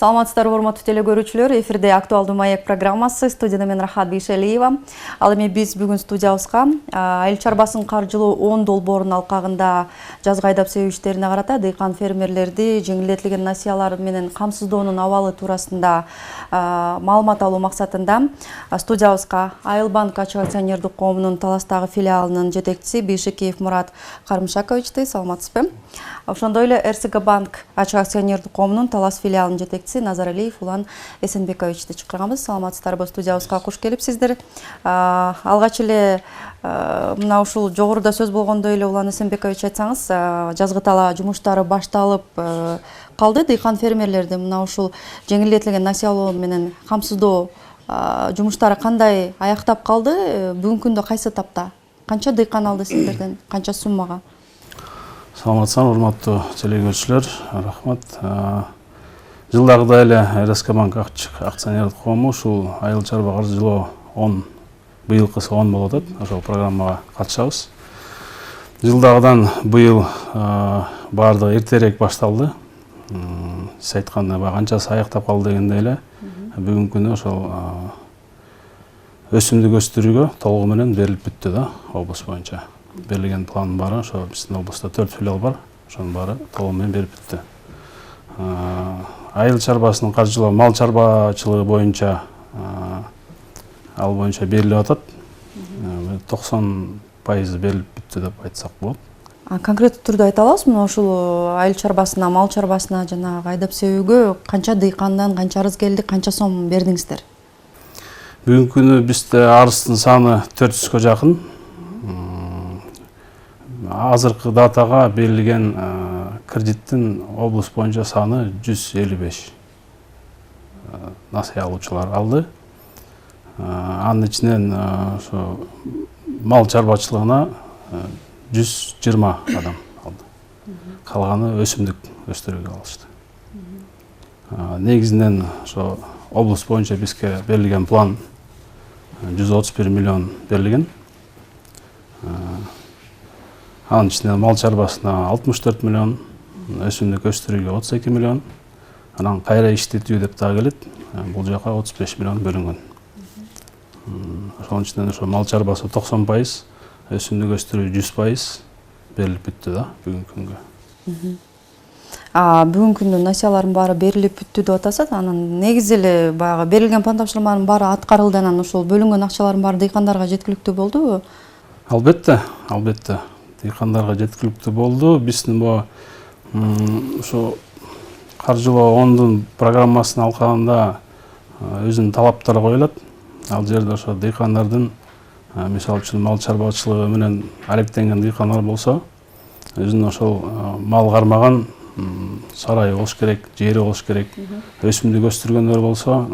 Саламатсыздарбы, урматтуу телекөрүүчүлөр. Эфирде актуалдуу маек программасы. Студияда мен Рахат Бейшалиева. Ал эми биз бүгүн студиябызга айыл чарбасын каржылоо 10 долбоорунун алкагында жазгы айдап себүү иштерине карата дыйкан фермерлерди жеңилдетилген насыялар менен камсыздоонун абалы туурасында маалымат алуу максатында студиябызга Айыл банк ачык акционердик коомунун Таластагы филиалынын жетекчиси Бейшекеев Мурат Карымшаковичти. Саламатсызбы? Ошондой эле РСК банк ачык акционердик коомунун Талас филиалынын жетекчиси Назаралиев Улан Эсенбековичти чакырганбыз. Саламатсыздарбы? Студиябызга куш келипсиздер. Алгач эле мына ушул жогоруда сөз болгондой эле Улан Эсенбекович айтсаңыз, жазгы тала жумуштары башталып калды. Дыйкан фермерлерди мына ушул жеңилдетилген насыялоо менен камсыздоо жумуштары кандай аяктап калды? Бүгүнкү күндө кайсы этапта? Канча дыйкан алды сиздерден? Канча суммага? Саламатсыздар, урматтуу телекөрүүчүлөр. Рахмат. Жылдагыдай эле РСК банк ачык акционердик коому ушул айыл чарба каржылоо 10 быйылкысы 10 болуп атат. Ошол программага катышабыз. Жылдагыдан быйыл баардыгы эртерээк башталды. Сиз айткандай канчасы аяктап калды дегендей эле бүгүнкү күнү ошол өсүмдүк өстүрүүгө толугу менен берилип бүттү да, облус боюнча. Берилген планын баары ошо биздин облустта 4 филиал бар. Ошонун баары толугу менен берип бүттү. Айыл чарбасынын каржылоо мал чарбачылыгы боюнча ал боюнча берилип атат. 90% берилип бүттү деп айтсак болот. Конкреттүү түрдө айта аласызбы, мына ушул айыл чарбасына, мал чарбасына жанагы айдап себүүгө канча дыйкандан канча арыз келди, канча сом бердиңиздер? Бүгүнкү күнү бизде арыздын саны 400-га жакын. Азыркы датага берилген кредиттин облус боюнча саны 155 насыя алуучулар алды. Анын ичинен ошо мал чарбачылыгына 120 адам алды. Калганы өсүмдүк өстүрүүгө алышты. Негизинен ошо облус боюнча бизге берилген план 131 миллион берилген. Анын ичинен мал чарбасына 64 миллион, өсүмдүк өстүрүүгө 32 миллион, анан кайра иштетүү деп дагы келет. Бул жака 35 миллион бөлүнгөн. Ошонун ичинен ошо мал чарбасы 90%, өсүмдүк өстүрүү 100% берилип бүттү да бүгүнкү күнгө. Бүгүнкү күндө насыялардын баары берилип бүттү деп атасыз. Анан негизи эле баягы берилген план тапшырмалардын баары аткарылды, анан ошол бөлүнгөн акчалардын баары дыйкандарга жеткиликтүү болдубу? Албетте. Дыйкандарга жеткиликтүү болду. Биздин ушу каржылоо 10 программасынын алкагында өзүнүн талаптары коюлат. Ал жерде ошо дыйкандардын мисалы үчүн мал чарбачылыгы менен алектенген дыйкандар болсо, өзүнүн ошол мал кармаган сарайы болуш керек, жери болуш керек. Өсүмдүк өстүргөндөр болсо,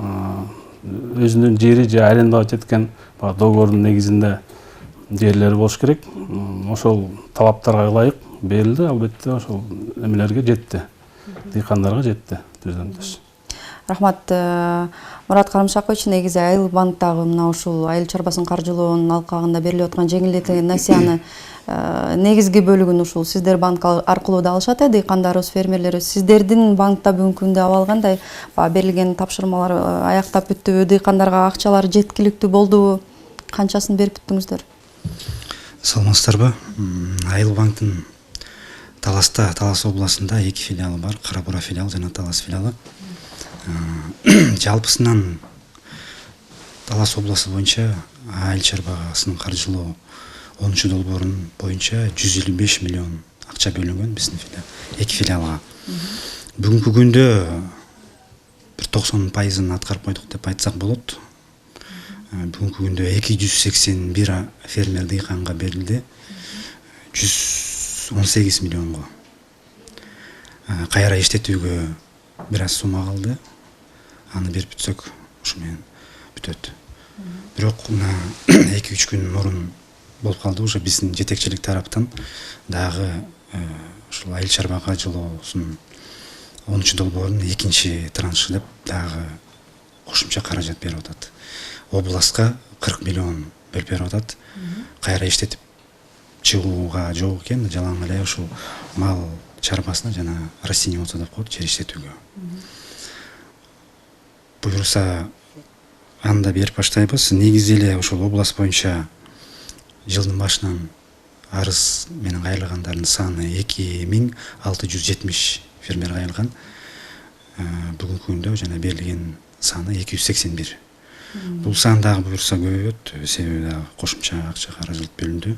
өзүнүн жери же арендага жеткен договордун негизинде жерлери болуш керек. Ошол талаптарга ылайык берилди, албетте ошол эмелерге жетти. Дыйкандарга жетти түздөн-түз. Рахмат. Мурат Карымшакович, негизи Айыл банктагы мына ушул айыл чарбасын каржылоонун алкагында берилип аткан жеңилдетилген насыяны негизги бөлүгүн ушул сиздер банк аркылуу да алышат, дыйкандарыбыз, фермерлерибиз. Сиздердин банкта бүгүнкү күндө абал кандай? Берилген тапшырмалар аяктап бүттүбү? Дыйкандарга акчалар жеткиликтүү болдубу? Канчасын берип бүттүңүздөр? Саламатсыздарбы? Айыл банктын Таласта, Талас областында 2 филиалы бар, Карабура филиалы жана Талас филиалы. Жалпысынан Талас областы боюнча айыл чарбасынын каржылоо 10 долбоорунун боюнча 155 миллион акча бөлүнгөн биздин филиал, 2 филиалга. Бүгүнкү күндө бир 90% аткарып койдук деп айтсак болот. Бүгүнкү күндө 281 фермер дыйканга берилди. 118 миллионго. Кайра иштетүүгө бир аз сумма калды. Аны берип бүтсөк, ушу менен бүтөт. Бирок мына 2-3 күн мурун болуп калды, уже биздин жетекчилик тараптан дагы ушул айыл чарба каржылоосунун 10-долбоорунун экинчи траншы деп дагы кошумча каражат берип атат. Областка 40 миллион бөлүп берип атат. Кайра иштетип чыгууга жок экен, жалаң эле ушул мал чарбасына жана растениеводство деп коет, жер иштетүүгө. Буюрса анда берип баштайбыз. Негизи эле ошол область боюнча жылдын башынан арыз менен кайрылгандардын саны 2670 фермер кайрылган. Бүгүнкү күндө жана берилген саны 281. Бул сан дагы буюрса көбөйөт, себеби дагы кошумча акча каражат бөлүндү.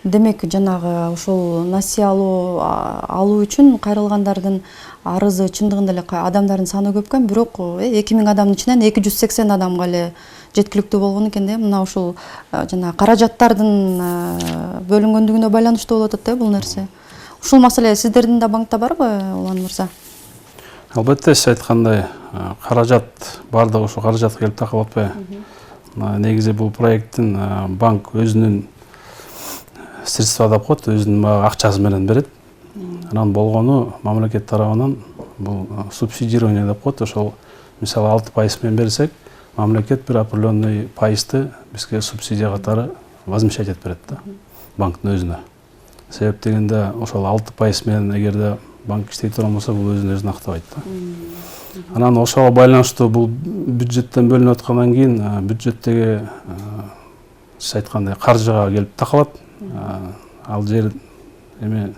Демек жанагы ошол насыя алуу үчүн кайрылгандардын арызы чындыгында эле адамдардын саны көпкөн, бирок 2000 адамдын ичинен 280 адамга эле жеткиликтүү болгон экен да. Мына ушул жана каражаттардын бөлүнгөндүгүнө байланыштуу болуп атат да бул нерсе. Ушул маселе сиздердин да банкта барбы, Улан мырза? Албетте, сиз айткандай каражат бардыгы ошо каражатка келип такалып атпайбы. Негизи бул проекттин банк өзүнүн средства деп коет, өзүнүн акчасы менен берет. Анан болгону мамлекет тарабынан бул субсидирование деп коет. Ошол мисалы 6% менен берсек, мамлекет бир определенный пайызды бизге субсидия катары возмещать этип берет да, банктын өзүнө. Себеп дегенде ошол 6% менен эгерде банк иштей турган болсо, бул өзүн актабайт да. Анан ошого байланыштуу бул бюджеттен бөлүнүп аткандан кийин бюджеттеги сиз айткандай каржыга келип такалат. Ал жер эми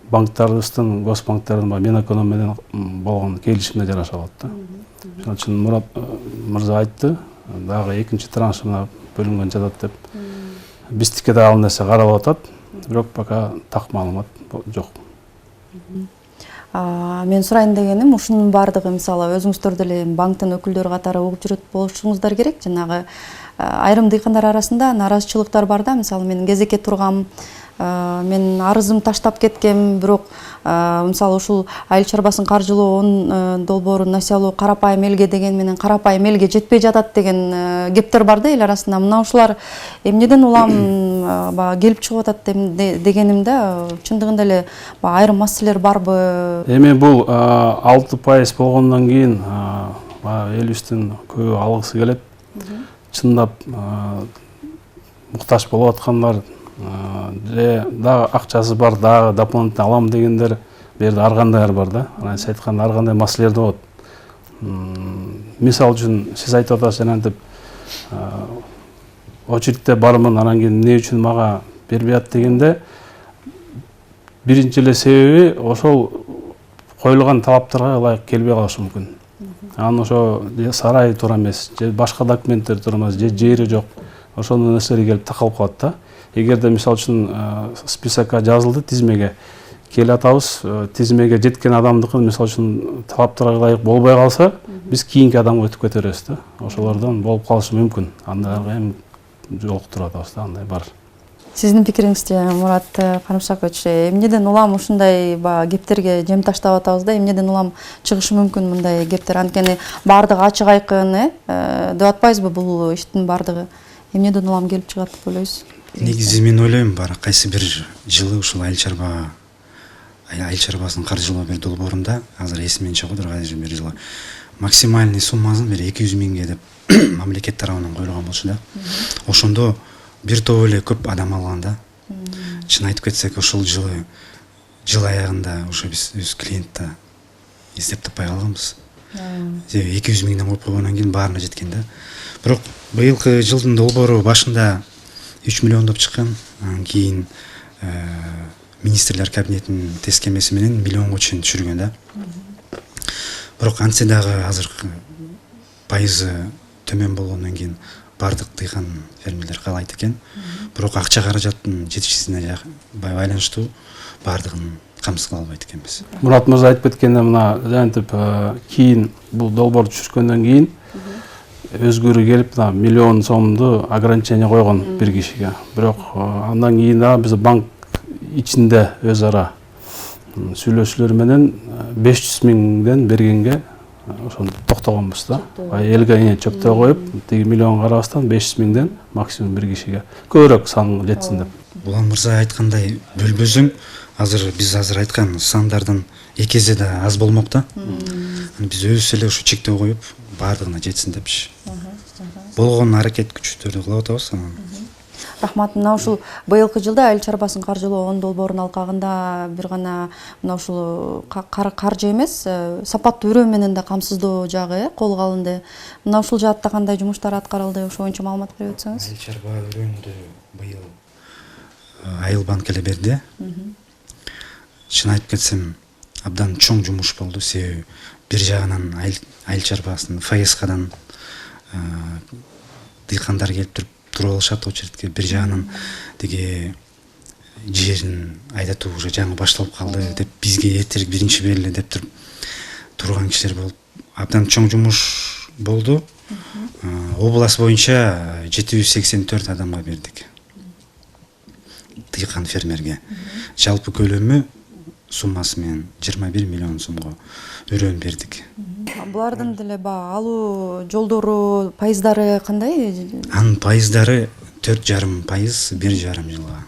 банктарыбыздын, госбанктердин Минэконом менен болгон келишимге жараша алат да. Ошон үчүн Мурат мырза айтты, дагы экинчи траншы мына бөлүнгөн жатат деп. Биздикке да ал нерсе каралып атат, бирок пока так маалымат жок. Мен сурайын дегеним, ушунун баардыгы мисалы өзүңүздөр деле банктын өкүлдөрү катары угуп жүрөт болушуңуздар керек. Жанагы айрым дыйкандар арасында нааразычылыктар бар да. Мисалы мен кезекке тургам, мен арызым таштап кеткем, бирок мисалы ушул айыл чарбасын каржылоо 10 долбоорун насыялоо карапайым элге деген менен карапайым элге жетпей жатат деген кептер бар да эл арасында. Мына ушулар эмнеден улам келип чыгып атат дегенимде, чындыгында эле айрым маселелер барбы? Эми бул 6% болгондон кийин элибиздин көбү алгысы келет. Чындап муктаж болуп аткандар, дагы акчасы бар, дагы дополнительно алам дегендер берде ар кандайлар бар да. Анан сиз айткан ар кандай маселелер да болот. Мисал үчүн сиз айтып атасыз, жанагынтип очередте бармын, анан кийин эмне үчүн мага бербей атат дегенде, биринчи эле себеби ошол коюлган талаптарга ылайык келбей калышы мүмкүн. Анан ошо сарайы туура эмес, же башка документтер туура эмес, же жери жок. Ошондой нерселер келип такалып калат да. Эгерде мисал үчүн списокко жазылды, тизмеге келип атабыз, тизмеге жеткен адамдыкы мисал үчүн талаптарга ылайык болбой калса, биз кийинки адамга өтүп кете беребиз да. Ошолордон болуп калышы мүмкүн. Андайга эми жолуктуруп атабыз да, андай бар. Сиздин пикириңизче, Мурат Карымшакович, эмнеден улам ушундай кептерге жем таштап атабыз да, эмнеден улам чыгышы мүмкүн мындай кептер? Анткени баардыгы ачык айкын деп атпайбызбы бул иштин баардыгы? Эмнеден улам келип чыгат деп ойлойсуз? Негизи мен ойлойм, бар кайсы бир жылы ушул айыл чарбасынын каржылоо бир долбоорунда, азыр эсимден чыгып атат, кайсы бир жылы максимальный суммасын бир 200 миңге деп мамлекет тарабынан коюлган болчу да. Ошондо бир топ эле көп адам алган да. Чын айтып кетсек, ошол жылы жыл аягында ошо биз өз клиентти издеп таппай калганбыз. 200 миңден коюп койгондон кийин баарына жеткен да. Бирок быйылкы жылдын долбоору башында 3 миллиондоп чыккан, анан кийин министрлер кабинетинин тескемеси менен миллионго чейин түшүргөн да. Бирок антсе дагы азыр пайызы төмөн болгондон кийин бардык дыйкан фермерлер каалайт экен. Бирок акча каражаттын жетишсиздигине байланыштуу бардыгын камсыз кыла албайт экенбиз. Мурат мырза айтып кеткенде, мына жанагынтип кийин бул долбоорду түшүргөндөн кийин өзгөрүү келип, миллион сомду ограничение койгон бир кишиге. Бирок андан кийин да биз банк ичинде өз ара сүйлөшүүлөр менен 500 миңден бергенге ошону токтогонбуз да. Элге чөптөй коюп, тиги миллион карабастан 500 миңден максимум бир кишиге көбүрөөк сан жетсин деп. Улан мырза айткандай бөлбөзүң биз азыр айткан сандардын эки эсе да аз болмок да. Биз өзүбүз эле ушу чектөө коюп, баардыгына жетсин депчи. Болгон аракет күчтөрдү кылып атабыз. Рахмат, мына ушул быйылкы жылда айыл чарбасын каржылоо 10 долбоорун алкагында бир гана мына ушул каржы эмес, сапаттуу өрөө менен да камсыздоо жагы колго алынды. Мына ушул жаатта кандай жумуштар аткарылды, ошо боюнча маалымат берип өтсөңүз. Айыл чарба өрөөндү быйыл Айыл банк эле берди. Чын айтып кетсем, абдан чоң жумуш болду. Себеби бир жагынан айыл чарбасын ФСКдан дыйкандар келип туруп алышат очередке. Бир жагынан деги жерин айдатуу уже жаңы башталып калды деп бизге эртерээк биринчи бериле деп турган кишилер болуп, абдан чоң жумуш болду. Область боюнча 784 адамга бердик. Дыйкан фермерге. Жалпы көлөмү суммасы менен 21 миллион сомго өрөөн бердик. Булардын деле баягы алуу жолдору, пайыздары кандай? Анын пайыздары 4,5%, 1,5 жылга.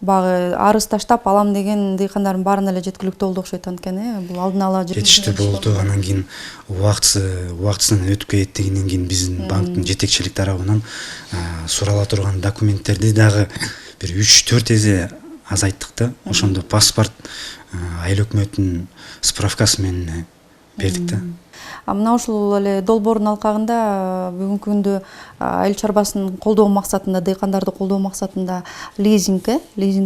Баягы арыз таштап алам деген дыйкандардын баарына эле жеткиликтүү болду окшойт анткени, бул алдын ала жетиштүү болду. Анан кийин убактысынан өтүп кеткенден кийин биздин банктын жетекчилик тарабынан сурала турган документтерди дагы бир 3-4 эсе азайттык да. Ошондо паспорт айыл өкмөтүнүн справкасы менен бердик да. Мына ушул эле долбоордун алкагында бүгүнкү күндө айыл чарбасын колдоо максатында, дыйкандарды колдоо максатында лизинг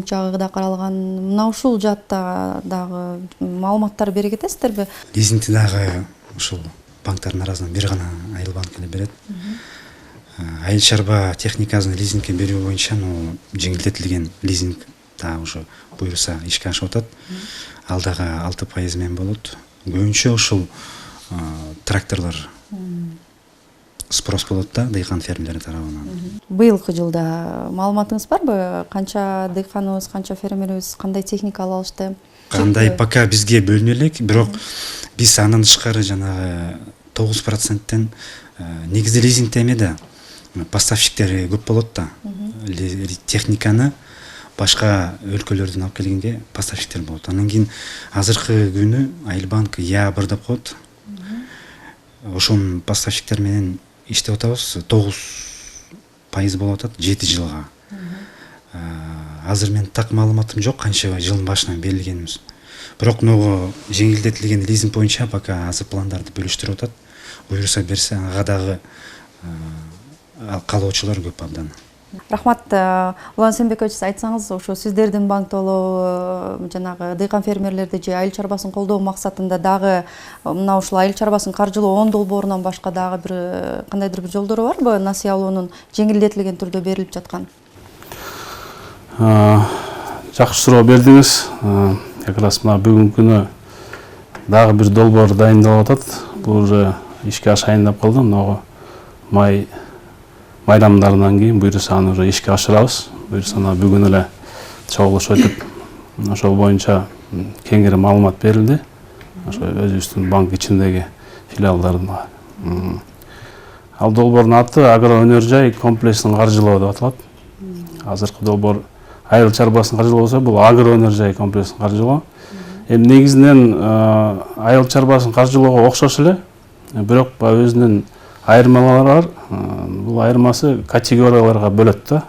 жагы да каралган. Мына ушул жаатта дагы маалыматтар бере кетесиздерби? Лизингти дагы ушул банктардын арасынан бир гана Айыл банк эле берет. Айыл чарба техникасын лизингке берүү боюнча жеңилдетилген лизинг да уже буюрса ишке ашып атат. Ал дагы 6% менен болот. Көбүнчө ушул тракторлор спрос болот да дыйкан фермерлери тарабынан. Быйылкы жылда маалыматыңыз барбы? Канча дыйканыбыз, канча фермерибиз кандай техника алып алышты? Кандай пока бизге бөлүнө элек, бирок биз андан тышкары жанагы 9%тен негизи лизингте эме да поставщиктери көп болот да. Техниканы башка өлкөлөрдөн алып келгенге поставщиктер болот. Андан кийин азыркы күнү Айыл банк Я1 деп коет. Ошонун поставщиктер менен иштеп атабыз. 9% болуп атат 7 жылга. Азыр мен так маалыматым жок канча жылдын башынан берилгенimiz. Бирок жеңилдетилген лизинг боюнча пока азыр пландарды бөлүштүрүп атат. Буюрса берсе ага дагы каалоочулар көп абдан. Рахмат, Улан Сембекович, айтсаңыз, ошо сиздердин банктолоо жанагы дыйкан фермерлерди же айыл чарбасын колдоо максатында дагы мына ушул айыл чарбасын каржылоо 10 долбоорунан башка дагы бир кандайдыр бир жолдору барбы? Насыя алуунун жеңилдетилген түрдө берилип жаткан? Жакшы суроо бердиңиз. Как раз мына бүгүнкү күнү дагы бир долбоор дайындалып атат. Бул уже ишке ашайын деп калды. Мына майрамдарынан кийин буюрса аны уже ишке ашырабыз. Буюрса бүгүн эле чогулуш өтүп, ошол боюнча кеңири маалымат берилди. Ошо өзүбүздүн банк ичиндеги филиалдардын. Ал долбоордун аты агроөнөр жай комплексин каржылоо деп аталат. Азыркы долбоор айыл чарбасын каржылоо болсо, бул агроөнөр жай комплексин каржылоо. Эми негизинен айыл чарбасын каржылоого окшош эле, бирок өзүнүн айырмалары бар. Бул айырмасы категорияларга бөлөт да,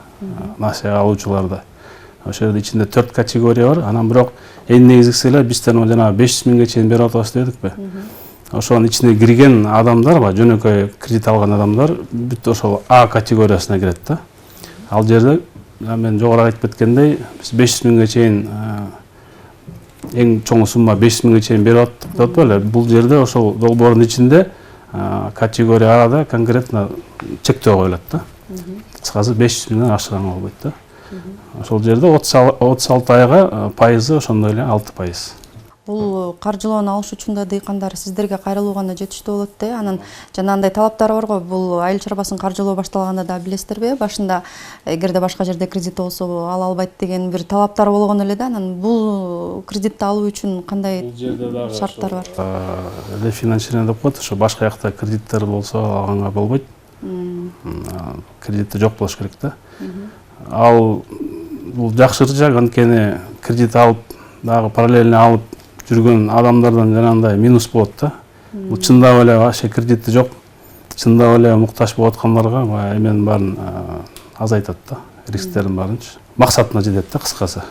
насыя алуучуларды. Ошол жерде ичинде 4 категория бар. Анан бирок эң негизгиси эле бизден жанагы 500 миңге чейин берип атабыз дедикпи? Ошонун ичине кирген адамдар, жөнөкөй кредит алган адамдар бүт ошол А категориясына кирет да. Ал жерде мен жогору айтып кеткендей, биз 500 миңге чейин эң чоң сумма 500 миңге чейин берип аттык деп атпайлы. Бул жерде ошол долбоордун ичинде категория арада конкретно чектөө коюлат да. Кыскасы 500 миңден ашырган болбойт да. Ошол жерде 36 айга пайызы ошондой эле 6%. Бул каржылоону алыш үчүн да дыйкандар сиздерге кайрылуу гана жетиштүү болот да. Анан жанагындай талаптар бар го. Бул айыл чарбасын каржылоо башталганда да билесиздерби? Башында эгерде башка жерде кредит болсо ала албайт деген бир талаптар болгон эле да. Анан бул кредитти алуу үчүн кандай шарттар бар? Рефинансирование деп коет. Ошо башка жакта кредиттер болсо алганга болбойт. Кредити жок болуш керек да. Ал бул жакшы жак, анткени кредит алып дагы параллельно алып жүргөн адамдардан жанагындай минус болот да. Бул чындап эле вообще кредити жок, чындап эле муктаж болуп аткандарга эменин баарын азайтат да, рисктердин баарынчы. Максатына жетет да, кыскасы.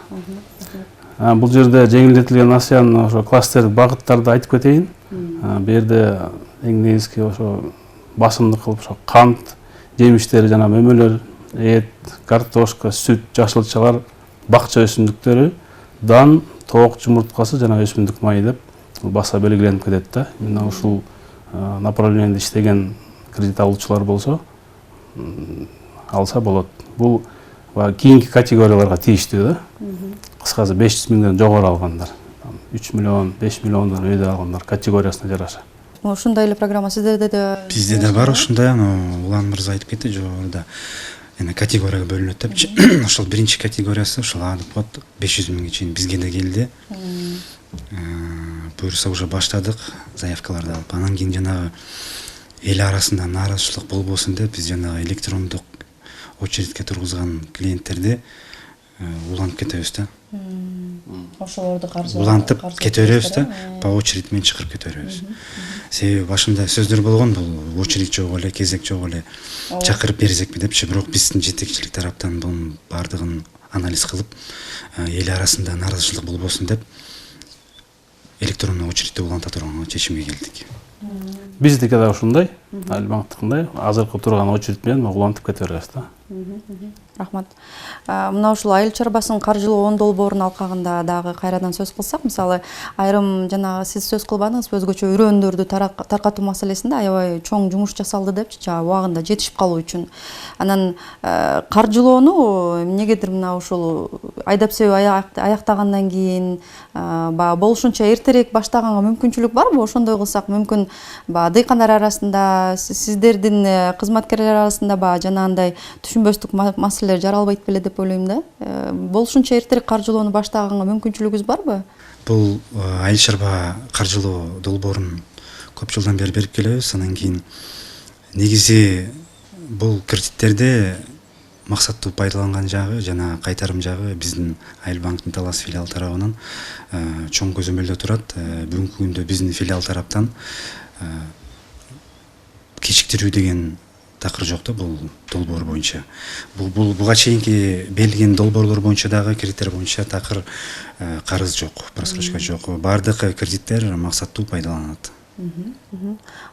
Бул жерде жеңилдетилген несиянын ошо класстер багыттарды айтып кетейин. Бу жерде эң негизги ошо басымдык кылып ошо кант, жемиштер жана мөмөлөр, эт, картошка, сүт, жашылчалар, бакча өсүмдүктөрү, дан, тоок жумурткасы жана өсүмдүк майы деп баса белгиленип кетет да. Мына ушул направленияда иштеген кредит алуучулар болсо алса болот. Бул кийинки категорияларга тийиштүү да. Кыскасы 500 миңден жогору алгандар, 3 миллион, 5 миллиондон өйдө алгандар категориясына жараша. Ушундай эле программа сиздерде да? Бизде да бар ушундай. Улан мырза айтып кетти жогоруда. Категорияга бөлүнөт депчи. Ошол биринчи категориясы ушул деп коет 500 миңге чейин бизге да келди. Буюрса уже баштадык заявкаларды алып. Анан кийин жанагы эл арасында нааразычылык болбосун деп биз жанагы электрондук очередке тургузган клиенттерди улантып кетебиз да. Ошолорду улантып кете беребиз да, по очередь менен чакырып кете беребиз. Себеби башында сөздөр болгон, бул очередь жок эле, кезек жок эле, чакырып берсекпи депчи. Бирок биздин жетекчилик тараптан бунун баардыгын анализ кылып, эл арасында нааразычылык болбосун деп электрондук очередти уланта турган чечимге келдик. Биздики да ушундай, Айыл банктыкындай азыркы турган очередь менен улантып кете беребиз да. Рахмат. Мына ушул айыл чарбасын каржылоо 10 долбоорун алкагында дагы кайрадан сөз кылсак, мисалы айрым жанагы сиз сөз кылбадыңыз, өзгөчө үрөндөрдү таркатуу маселесинде аябай чоң жумуш жасалды депчи, убагында жетишип калуу үчүн. Анан каржылоону эмнегедир мына ушул айдап себүү аяктагандан кийин болушунча эртерээк баштаганга мүмкүнчүлүк барбы? Ошондой кылсак мүмкүн дыйкандар арасында, сиздердин кызматкерлер арасында жанагындай түшүнбөстүк маселелер жаралбайт беле деп ойлойм да. Болушунча эртерээк каржылоону баштаганга мүмкүнчүлүгүбүз барбы? Бул айыл чарба каржылоо долбоорун көп жылдан бери берип келебиз. Анан кийин негизи бул кредиттерде максаттуу пайдаланган жагы жана кайтарым жагы биздин Айыл банктын Талас филиалы тарабынан чоң көзөмөлдө турат. Бүгүнкү күндө биздин филиал тараптан кечиктирүү деген такыр жок да бул долбоор боюнча. Буга чейинки берилген долбоорлор боюнча дагы кредиттер боюнча такыр карыз жок, просрочка жок. Баардык кредиттер максаттуу пайдаланат.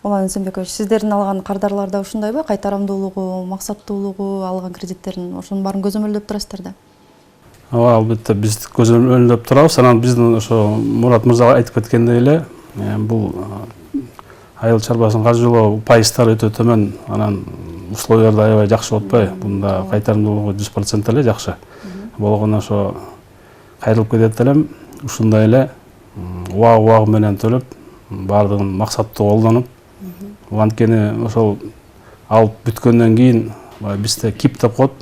Улан Эсенбекович, сиздердин алган кардарларда ушундайбы? Кайтарамдуулугу, максаттуулугу, алган кредиттердин ошонун баарын көзөмөлдөп турасыздар да? Ооба, албетте биз көзөмөлдөп турабыз. Анан биздин ошо Мурат мырза айтып кеткендей эле, бул айыл чарбасын каржылоо пайыздары өтө төмөн, анан условиялар да аябай жакшы болуп атпайбы? Бунда кайтарымдуулугу 100% эле жакшы. Болгону ошо кайрылып кетет элем, ушундай эле убагы менен төлөп, баардыгын максаттуу колдонуп, анткени ошол алып бүткөндөн кийин бизде КИП деп коет,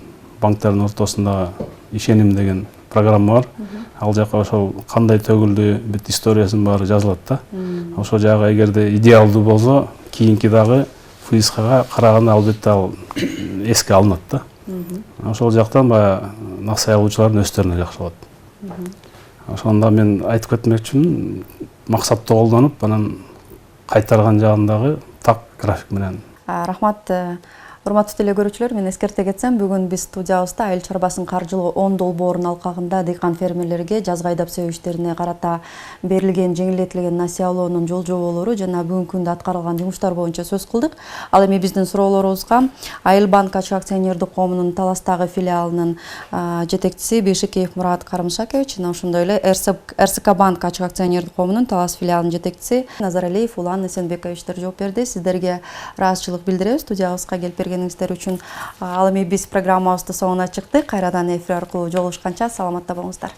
банктардын ортосунда ишеним деген программа бар. Ал жака ошол кандай төгүлдү, бүт историясынын баары жазылат да. Ошол жагы эгерде идеалдуу болсо, кийинки дагы ФСКга караганда албетте ал эске алынат да. Ошол жактан насыя алуучулардын өздөрүнө жакшы болот. Ошондо мен айтып кетмекчимин, максаттуу колдонуп, анан кайтарган жагындагы так график менен. Рахмат. Урматтуу теле көрүүчүлөр, мен эскерте кетсем, бүгүн биз студиябызда айыл чарбасын каржылоо 10 долбоорун алкагында дыйкан фермерлерге жазгы айдап себүү иштерине карата берилген жеңилдетилген насыя алуунун жол жоболору жана бүгүнкү күндө аткарылган жумуштар боюнча сөз кылдык. Ал эми биздин суроолорубузга Айыл банк ачык акционердик коомунун Таластагы филиалынын жетекчиси Бейшикеев Мурат Карымшакович, жана ошондой эле РСК банк ачык акционердик коомунун Талас филиалынын жетекчиси Назаралиев Улан Эсенбековичтер жооп берди. Сиздерге ыраазычылык билдиребиз студиябызга келип бергениңиздер үчүн. Ал эми биз программабызды соңуна чыктык. Кайрадан эфир аркылуу жолугушканча саламатта болуңуздар.